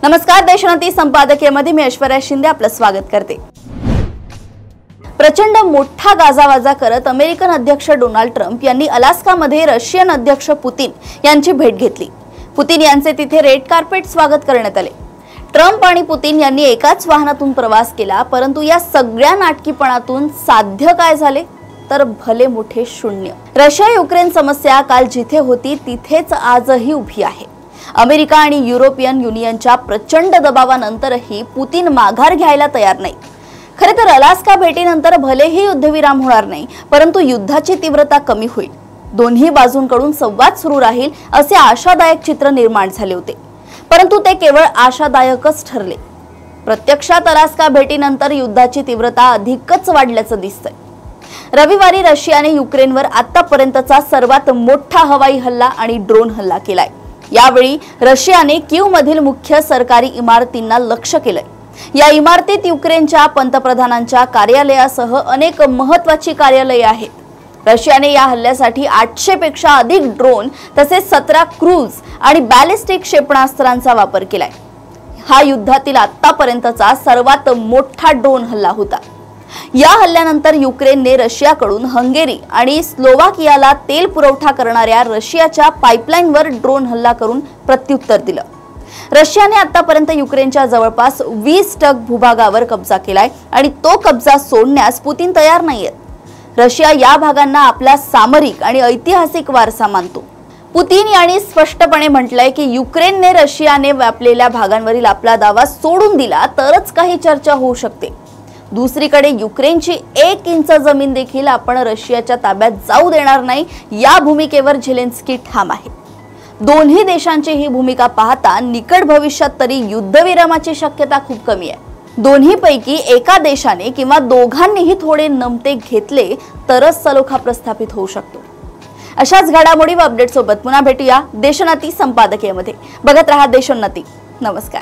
नमस्कार, देशोन्नती संपादकीयमध्ये मी ऐश्वर्या शिंदे आपलं स्वागत करते। प्रचंड मोठा गाजावाजा करत अमेरिकन अध्यक्ष डोनाल्ड ट्रम्प यांनी अलास्कामध्ये रशियन अध्यक्ष पुतिन यांची भेट घेतली। पुतिन यांचे तिथे रेड कार्पेट स्वागत करण्यात आले। ट्रम्प आणि पुतिन यांनी एकाच वाहनातून प्रवास केला, परंतु या सगळ्या नाटकीपणातून साध्य काय झाले तर भले मोठे शून्य। रशिया युक्रेन समस्या काल जिथे होती तिथेच आजही उभी आहे। अमेरिका आणि युरोपियन युनियनच्या प्रचंड दबावानंतरही पुतिन माघार घ्यायला तयार नाही। खरे तर अलास्का भेटीनंतर भलेही युद्धविराम होणार नाही, परंतु युद्धाची तीव्रता कमी होईल। दोन्ही बाजूंकडून संवाद सुरू राहील असे आशादायक चित्र निर्माण झाले होते, परंतु ते केवळ आशादायकच ठरले। प्रत्यक्षात अलास्का भेटीनंतर युद्धाची तीव्रता अधिकच वाढल्याचं दिसतंय। रविवारी रशियाने युक्रेनवर आतापर्यंतचा सर्वात मोठा हवाई हल्ला आणि ड्रोन हल्ला केलाय। यावेळी रशियाने कीवमधील मुख्य सरकारी इमारतींना लक्ष्य केलंय। या इमारतीत युक्रेनच्या पंतप्रधानांच्या कार्यालयासह अनेक महत्त्वाची कार्यालये आहेत। रशियाने या हल्ल्यासाठी 800 पेक्षा अधिक ड्रोन तसेच 17 क्रूज आणि बॅलिस्टिक क्षेपणास्त्रांचा वापर केलाय। हा युद्धातील आतापर्यंतचा सर्वात मोठा ड्रोन हल्ला होता। या हल्ल्यानंतर युक्रेनने रशियाकडून हंगेरी आणि स्लोवाकियाला तेल पुरवठा करणाऱ्या रशियाच्या पाईपलाईनवर ड्रोन हल्ला करून प्रत्युत्तर दिलं। रशियाने आतापर्यंत युक्रेनच्या जवळपास 20% भूभागावर कब्जा केलाय आणि तो कब्जा सोडण्यास पुतिन तयार नाहीयेत। रशिया या भागांना आपला सामरिक आणि ऐतिहासिक वारसा मानतो। पुतिन यांनी स्पष्टपणे म्हटलंय की युक्रेनने रशियाने व्यापलेल्या भागांवरील आपला दावा सोडून दिला तरच काही चर्चा होऊ शकते। दुसरीकडे युक्रेनची 1 इंच जमीन देखील आपण रशियाच्या ताब्यात जाऊ देणार नाही या भूमिकेवर झेलेन्स्की ठाम आहे। दोन्ही देशांची ही भूमिका पाहता निकट भविष्यात तरी युद्धविरामाची शक्यता खूप कमी आहे। दोन्हीपैकी एका देशाने किंवा दोघांनीही थोडे नमते घेतले तरच सलोखा प्रस्थापित होऊ शकतो। अशाच घडामोडी व अपडेट सोबत पुन्हा भेटूया देशोन्नती संपादकीयमध्ये। बघत रहा देशोन्नती। नमस्कार।